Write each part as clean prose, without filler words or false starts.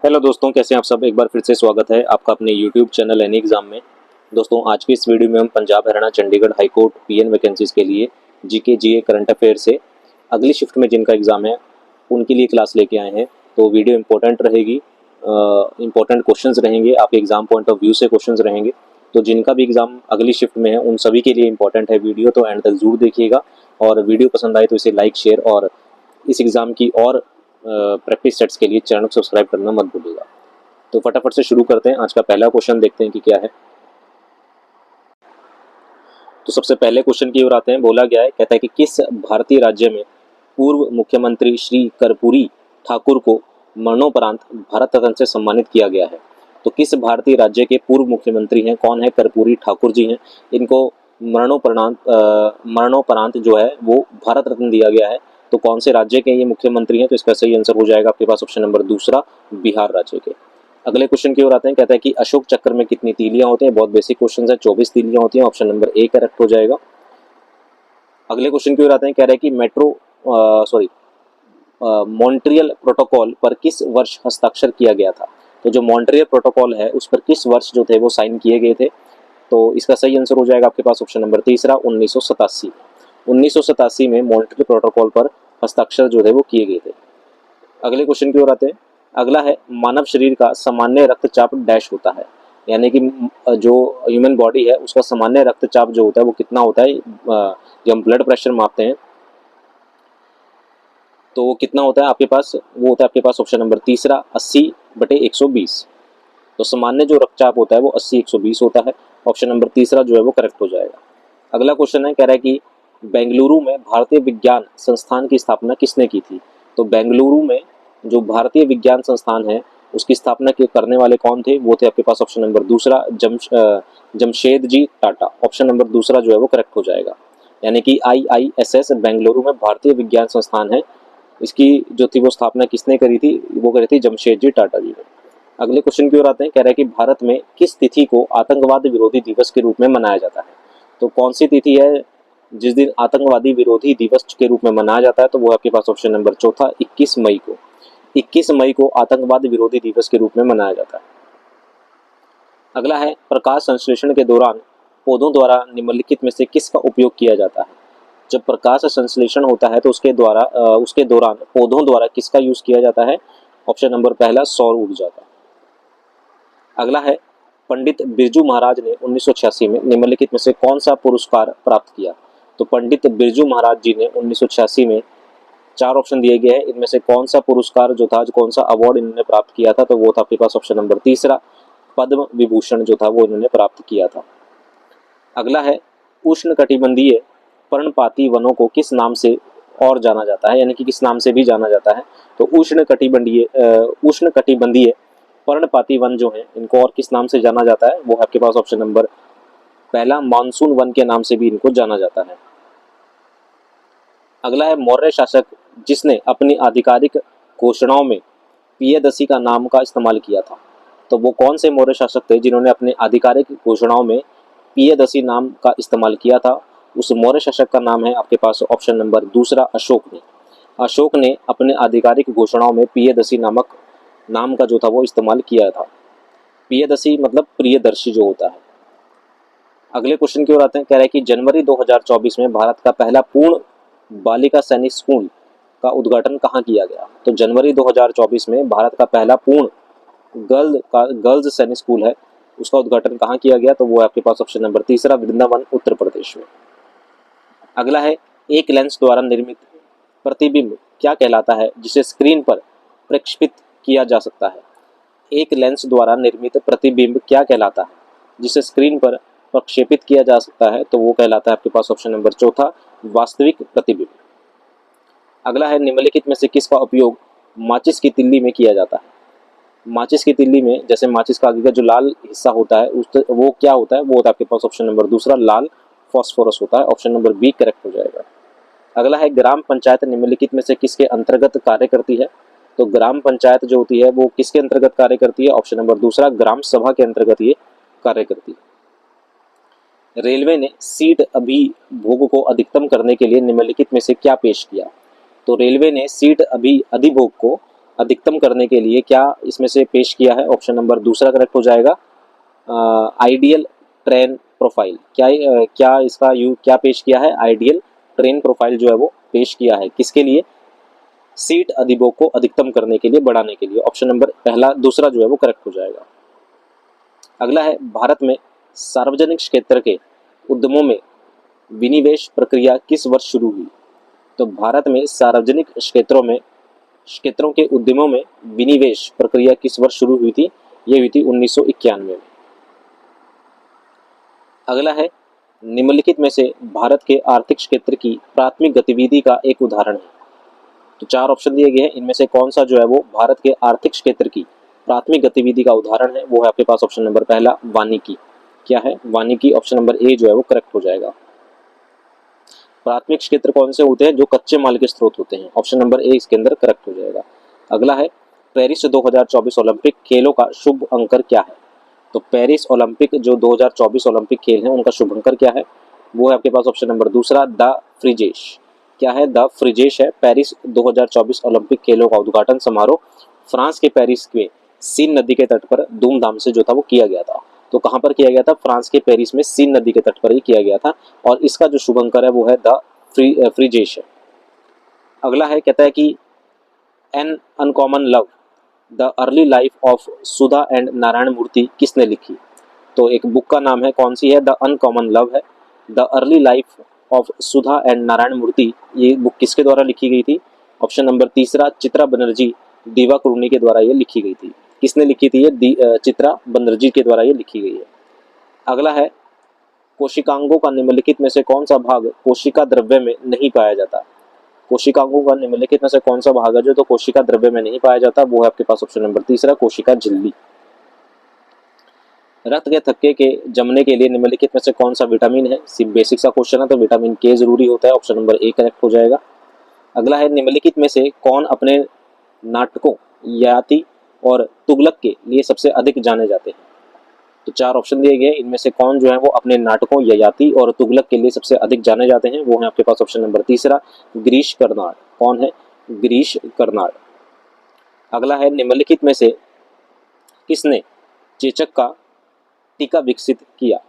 Hello दोस्तों, कैसे हैं आप सब। एक बार फिर से स्वागत है आपका अपने यूट्यूब चैनल एनी एग्जाम में। दोस्तों, आज की इस वीडियो में हम Punjab Haryana Chandigarh high court PN vacancies के लिए जीके जीए करंट अफेयर से अगली शिफ्ट में जिनका एग्ज़ाम है उनके लिए क्लास लेके आए हैं। तो वीडियो इंपॉर्टेंट रहेगी, इंपॉर्टेंट क्वेश्चंस रहेंगे, आपके एग्जाम पॉइंट ऑफ व्यू से क्वेश्चंस रहेंगे। तो जिनका भी एग्ज़ाम अगली शिफ्ट में है उन सभी के लिए इंपॉर्टेंट है वीडियो, तो एंड तक जरूर देखिएगा। और वीडियो पसंद आए तो इसे लाइक, शेयर और इस एग्ज़ाम की और प्रैक्टिस सेट्स के लिए चैनल को सब्सक्राइब करना मत भूलिएगा। तो फटाफट से शुरू करते हैं। आज का पहला क्वेश्चन देखते हैं कि क्या है। तो सबसे पहले क्वेश्चन की ओर आते हैं। बोला गया है, कहता है कि किस भारतीय राज्य में पूर्व मुख्यमंत्री श्री कर्पूरी ठाकुर को मरणोपरांत भारत रत्न से सम्मानित किया गया है। तो किस भारतीय राज्य के पूर्व मुख्यमंत्री हैं, कौन है? कर्पूरी ठाकुर जी हैं। इनको मरणोपरांत जो है वो भारत रत्न दिया गया है। तो कौन से राज्य के ये मुख्यमंत्री हैं? तो इसका सही आंसर हो जाएगा आपके पास ऑप्शन नंबर दूसरा, बिहार राज्य के। अगले क्वेश्चन की ओर आते हैं। कहता है कि अशोक चक्र में कितनी तीलियां होती हैं? बहुत बेसिक क्वेश्चन है, 24 तीलियां होती हैं। ऑप्शन नंबर ए करेक्ट हो जाएगा। अगले क्वेश्चन की ओर आते हैं। कह रहे हैं कि मॉन्ट्रियल प्रोटोकॉल पर किस वर्ष हस्ताक्षर किया गया था? तो जो मॉन्ट्रियल प्रोटोकॉल है उस पर किस वर्ष जो थे वो साइन किए गए थे? तो इसका सही आंसर हो जाएगा आपके पास ऑप्शन नंबर तीसरा, 1987। 1987 में मॉन्ट्रियल प्रोटोकॉल पर हस्ताक्षर जो थे वो किए गए थे। अगले क्वेश्चन की ओर आते हैं। अगला है, मानव शरीर का सामान्य रक्तचाप डैश होता है। यानी कि जो ह्यूमन बॉडी है उसका सामान्य रक्तचाप जो होता है वो कितना होता है? जब हम ब्लड प्रेशर मापते हैं तो वो कितना होता है आपके पास? वो होता है आपके पास ऑप्शन नंबर तीसरा, 80/120। तो सामान्य जो रक्तचाप होता है वो 80/120 होता है। ऑप्शन नंबर तीसरा जो है वो करेक्ट हो जाएगा। अगला क्वेश्चन है, कह रहा है कि बेंगलुरु में भारतीय विज्ञान संस्थान की स्थापना किसने की थी? तो बेंगलुरु में जो भारतीय विज्ञान संस्थान है उसकी स्थापना करने वाले कौन थे? वो थे आपके पास ऑप्शन नंबर दूसरा, जमशेद जी टाटा। ऑप्शन नंबर दूसरा जो है वो करेक्ट हो जाएगा। यानी कि IISS बेंगलुरु में भारतीय विज्ञान संस्थान है, इसकी जो थी वो स्थापना किसने करी थी? वो करी थी जमशेद जी टाटा जी ने। अगले क्वेश्चन की ओर आते हैं। कह रहा है कि भारत में किस तिथि को आतंकवाद विरोधी दिवस के रूप में मनाया जाता है? तो कौन सी तिथि है जिस दिन आतंकवादी विरोधी दिवस के रूप में मनाया जाता है? तो वो आपके पास ऑप्शन नंबर चौथा, 21 मई को। 21 मई को आतंकवाद विरोधी दिवस के रूप में मनाया जाता है। अगला है, प्रकाश संश्लेषण के दौरान पौधों द्वारा निम्नलिखित में से किसका उपयोग किया जाता है? जब प्रकाश संश्लेषण होता है तो उसके दौरान पौधों द्वारा किसका यूज किया जाता है? ऑप्शन नंबर पहला, सौर ऊर्जा का। अगला है, पंडित बिरजू महाराज ने 1986 में निम्नलिखित में से कौन सा पुरस्कार प्राप्त किया? तो पंडित बिरजू महाराज जी ने 1986 में, चार ऑप्शन दिए गए हैं, इनमें से कौन सा पुरस्कार जो था, कौन सा अवार्ड इन्होंने प्राप्त किया था? तो वो था आपके पास ऑप्शन नंबर तीसरा, पद्म विभूषण जो था वो इन्होंने प्राप्त किया था। अगला है, उष्णकटिबंधीय पर्णपाती वनों को किस नाम से और जाना जाता है? यानी कि किस नाम से भी जाना जाता है? तो उष्णकटिबंधीय पर्णपाती वन जो है इनको और किस नाम से जाना जाता है? वो आपके पास ऑप्शन नंबर पहला, मानसून वन के नाम से भी इनको जाना जाता है। अगला है, मौर्य शासक जिसने अपनी आधिकारिक घोषणाओं में पियदसी का नाम का इस्तेमाल किया था? तो वो कौन से मौर्य शासक थे जिन्होंने अपने आधिकारिक घोषणाओं में पियदसी नाम का इस्तेमाल किया था? उस मौर्य शासक का नाम है आपके पास ऑप्शन नंबर दूसरा, अशोक ने। अशोक ने अपने आधिकारिक घोषणाओं में पियदसी नामक नाम का जो था वो इस्तेमाल किया था। पियदसी मतलब प्रियदर्शी जो होता है। अगले क्वेश्चन की ओर आते हैं। कह रहे हैं कि जनवरी 2024 में भारत का पहला पूर्ण बालिका सैनिक स्कूल का उद्घाटन कहाँ किया गया? तो जनवरी 2024 में भारत का पहला पूर्ण गर्ल्स सैनिक स्कूल है, उसका उद्घाटन कहाँ किया गया? तो वो आपके पास ऑप्शन नंबर तीसरा, वृंदावन उत्तर प्रदेश में। अगला है, एक लेंस द्वारा निर्मित प्रतिबिंब क्या कहलाता है जिसे स्क्रीन पर प्रक्षेपित किया जा सकता है? एक लेंस द्वारा निर्मित प्रतिबिंब क्या कहलाता है जिसे स्क्रीन पर प्रक्षेपित किया जा सकता है? तो वो कहलाता है आपके पास ऑप्शन नंबर चौथा, वास्तविक प्रतिबिंब। अगला है, निम्नलिखित में से किसका उपयोग माचिस की तिल्ली में किया जाता है? माचिस की तिल्ली में, जैसे माचिस का आगे का जो लाल हिस्सा होता है वो क्या होता है? वो होता है आपके पास ऑप्शन नंबर दूसरा, लाल फॉस्फोरस होता है। ऑप्शन नंबर बी करेक्ट हो जाएगा। अगला है, ग्राम पंचायत निम्नलिखित में से किसके अंतर्गत कार्य करती है? तो ग्राम पंचायत जो होती है वो किसके अंतर्गत कार्य करती है? ऑप्शन नंबर दूसरा, ग्राम सभा के अंतर्गत ये कार्य करती है। रेलवे ने सीट अधिभोग को अधिकतम करने के लिए निम्नलिखित में से क्या पेश किया? तो रेलवे ने सीट अधिभोग को अधिकतम करने के लिए क्या इसमें से पेश किया है? ऑप्शन नंबर दूसरा करेक्ट हो जाएगा, आइडियल ट्रेन प्रोफाइल। क्या इसका क्या पेश किया है? आइडियल ट्रेन प्रोफाइल जो है वो पेश किया है। किसके लिए? सीट अधिभोग को अधिकतम करने के लिए, बढ़ाने के लिए। ऑप्शन नंबर दूसरा जो है वो करेक्ट हो जाएगा। अगला है, भारत में सार्वजनिक क्षेत्र के उद्यमों में विनिवेश प्रक्रिया किस वर्ष शुरू हुई? तो भारत में सार्वजनिक क्षेत्रों के उद्यमों में विनिवेश प्रक्रिया किस वर्ष शुरू हुई थी? ये हुई थी 1991 में। अगला है, निम्नलिखित में से भारत के आर्थिक क्षेत्र की प्राथमिक गतिविधि का एक उदाहरण है। तो 4 ऑप्शन दिए गए हैं, इनमें से कौन सा जो है वो भारत के आर्थिक क्षेत्र की प्राथमिक गतिविधि का उदाहरण है? वो है आपके पास ऑप्शन नंबर पहला, वानिकी। क्या है? वानिकी। ऑप्शन नंबर ए जो है वो करेक्ट हो जाएगा। प्राथमिक क्षेत्र कौन से होते हैं? जो कच्चे माल के स्रोत होते हैं। ऑप्शन नंबर ए इसके अंदर करेक्ट हो जाएगा। अगला है, पेरिस 2024 ओलंपिक खेलों का शुभ अंकर क्या है? तो पेरिस ओलंपिक जो 2024 ओलंपिक खेल हैं उनका शुभ अंकर क्या है? वो है आपके पास ऑप्शन नंबर दूसरा, द फ्रिजेश। क्या है? द फ्रिजेश है। पेरिस 2024 ओलंपिक खेलों का उद्घाटन समारोह फ्रांस के पेरिस के सीन नदी के तट पर धूमधाम से जो था वो किया गया था। तो कहाँ पर किया गया था? फ्रांस के पेरिस में सीन नदी के तट पर ही किया गया था, और इसका जो शुभ अंकर है वो है द फ्रिजेश है। अगला है, कहता है कि an uncommon love the early life of Sudha and Narayana Murthy किसने लिखी? तो एक बुक का नाम है, कौन सी है? द अनकॉमन लव है। The early life of Sudha and Narayana Murthy, ये बुक किसके द्वारा लिखी गई थी? ऑप्शन नंबर तीसरा, चित्रा बनर्जी दिवाकरुणी के द्वारा ये लिखी गई थी। किसने लिखी थी ये? चित्रा बनर्जी के द्वारा ये लिखी गई है। अगला है, कोशिकांगों का निम्नलिखित में से कौन सा भाग कोशिका द्रव्य में नहीं पाया जाता? कोशिकांगों का निम्नलिखित में से कौन सा भाग है जो तो कोशिका द्रव्य में नहीं पाया जाता? वो है आपके पास ऑप्शन नंबर तीसरा, कोशिका झिल्ली। रक्त के थक्के के जमने के लिए निम्नलिखित में से कौन सा विटामिन है? सिर्फ बेसिक सा क्वेश्चन है तो विटामिन के जरूरी होता है। ऑप्शन नंबर ए करेक्ट हो जाएगा। अगला है, निम्नलिखित में से कौन अपने नाटकों ययाति और तुगलक के लिए सबसे अधिक जाने जाते हैं? तो 4 ऑप्शन दिए गए, इनमें से कौन जो है वो अपने नाटकों ययाति और तुगलक के लिए सबसे अधिक जाने जाते हैं? वो है आपके पास ऑप्शन नंबर तीसरा, गिरीश कर्नाड। कौन है? गिरीश कर्नाड। अगला है, निम्नलिखित में से किसने चेचक का टीका विकसित किया?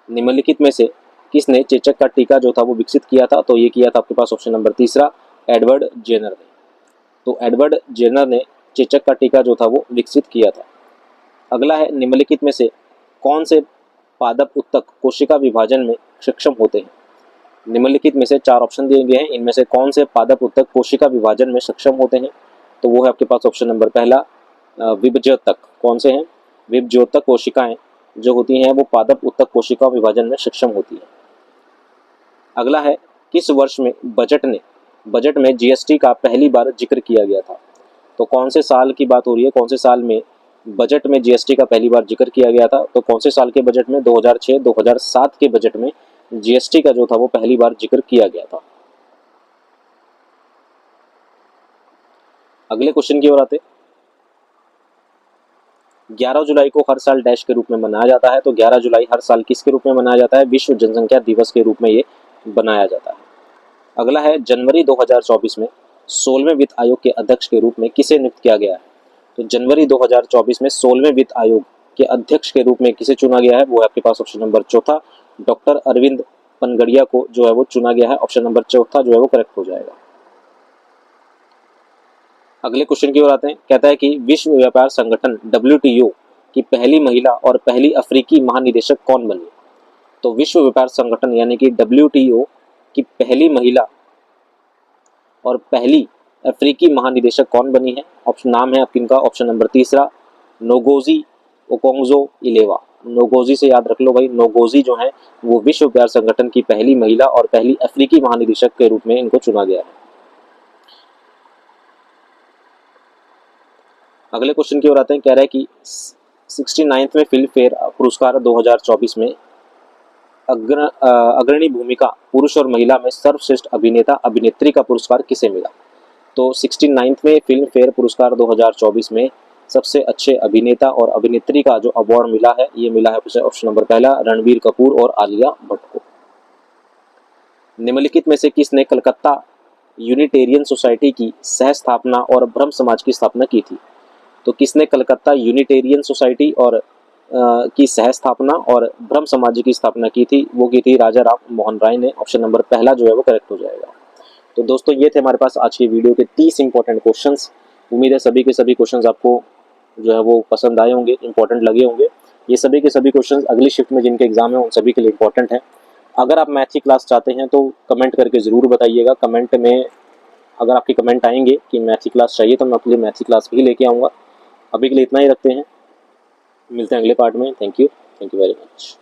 निम्नलिखित में से किसने चेचक का टीका जो था वो विकसित किया था? तो ये किया था आपके पास ऑप्शन नंबर तीसरा, एडवर्ड जेनर ने। तो एडवर्ड जेनर ने चेचक का टीका जो था वो विकसित किया था। अगला है, निम्नलिखित में से कौन से पादप उत्तक कोशिका विभाजन में सक्षम होते हैं? निम्नलिखित में से 4 ऑप्शन दिए गए हैं, इनमें से कौन से पादप उत्तक कोशिका विभाजन में सक्षम होते हैं? तो वो है आपके पास ऑप्शन नंबर पहला, विभज्योतक। कौन से हैं? विभज्योतक कोशिकाएं जो होती हैं वो पादप उत्तक कोशिका विभाजन में सक्षम होती है। अगला है, किस वर्ष में बजट में जीएसटी का पहली बार जिक्र किया गया था? तो कौन से साल की बात हो रही है? कौन से साल में बजट में जीएसटी का पहली बार जिक्र किया गया था? तो कौन से साल के बजट में? 2006-2007 के बजट में जीएसटी का जो था वो पहली बार जिक्र किया गया था। अगले क्वेश्चन की ओर आते, 11 जुलाई को हर साल डैश के रूप में मनाया जाता है। तो 11 जुलाई हर साल किसके रूप में मनाया जाता है? विश्व जनसंख्या दिवस के रूप में ये बनाया जाता है। अगला है, जनवरी 2024 में 16वें वित्त आयोग के अध्यक्ष के रूप में किसे नियुक्त किया गया है? तो जनवरी 2024 में 16वें वित्त आयोग के अध्यक्ष के रूप में किसे चुना गया है? वो है आपके पास ऑप्शन नंबर चौथा, डॉक्टर अरविंद पनगड़िया को जो है वो चुना गया है। ऑप्शन नंबर चौथा जो है वो करेक्ट हो जाएगा। अगले क्वेश्चन की ओर आते हैं, कहता है कि विश्व व्यापार संगठन WTO की पहली महिला और पहली अफ्रीकी महानिदेशक कौन बनी? तो विश्व व्यापार संगठन यानी कि WTO की पहली महिला और पहली अफ्रीकी महानिदेशक कौन बनी है? ऑप्शन नाम है आपकी इनका, ऑप्शन नंबर तीसरा, नोगोजी ओकोंगजो इलेवा। नोगोजी से याद रख लो भाई, नोगोजी जो है वो विश्व व्यापार संगठन की पहली महिला और पहली अफ्रीकी महानिदेशक के रूप में इनको चुना गया है। अगले क्वेश्चन की ओर आते हैं, कह रहा है कि 69वें फिल्म फेयर पुरस्कार 2024 में अग्रणी भूमिका पुरुष और महिला में सर्वश्रेष्ठ अभिनेता अभिनेत्री का पुरस्कार किसे मिला? तो 69वें फिल्म फेयर पुरस्कार 2024 में सबसे अच्छे अभिनेता और अभिनेत्री का जो अवार्ड मिला है ये मिला है ऑप्शन नंबर पहला, रणबीर कपूर और आलिया भट्ट को। निम्नलिखित में से किसने कलकत्ता यूनिटेरियन सोसाइटी की सह स्थापना और ब्रह्म समाज की स्थापना की थी? तो किसने कलकत्ता यूनिटेरियन सोसाइटी और की सह स्थापना और ब्रह्म समाज की स्थापना की थी? वो की थी राजा राम मोहन राय ने। ऑप्शन नंबर पहला जो है वो करेक्ट हो जाएगा। तो दोस्तों ये थे हमारे पास आज की वीडियो के 30 इंपॉर्टेंट क्वेश्चंस। उम्मीद है सभी के सभी क्वेश्चंस आपको जो है वो पसंद आए होंगे, इंपॉर्टेंट लगे होंगे। ये सभी के सभी क्वेश्चंस अगली शिफ्ट में जिनके एग्जाम है उन सभी के लिए इंपॉर्टेंट हैं। अगर आप मैथ की क्लास चाहते हैं तो कमेंट करके ज़रूर बताइएगा। कमेंट में अगर आपके कमेंट आएंगे कि मैथ की क्लास चाहिए तो मैं आपके लिए मैथ की क्लास भी लेके आऊँगा। अभी के लिए इतना ही रखते हैं, मिलते हैं अगले पार्ट में। Thank you very much.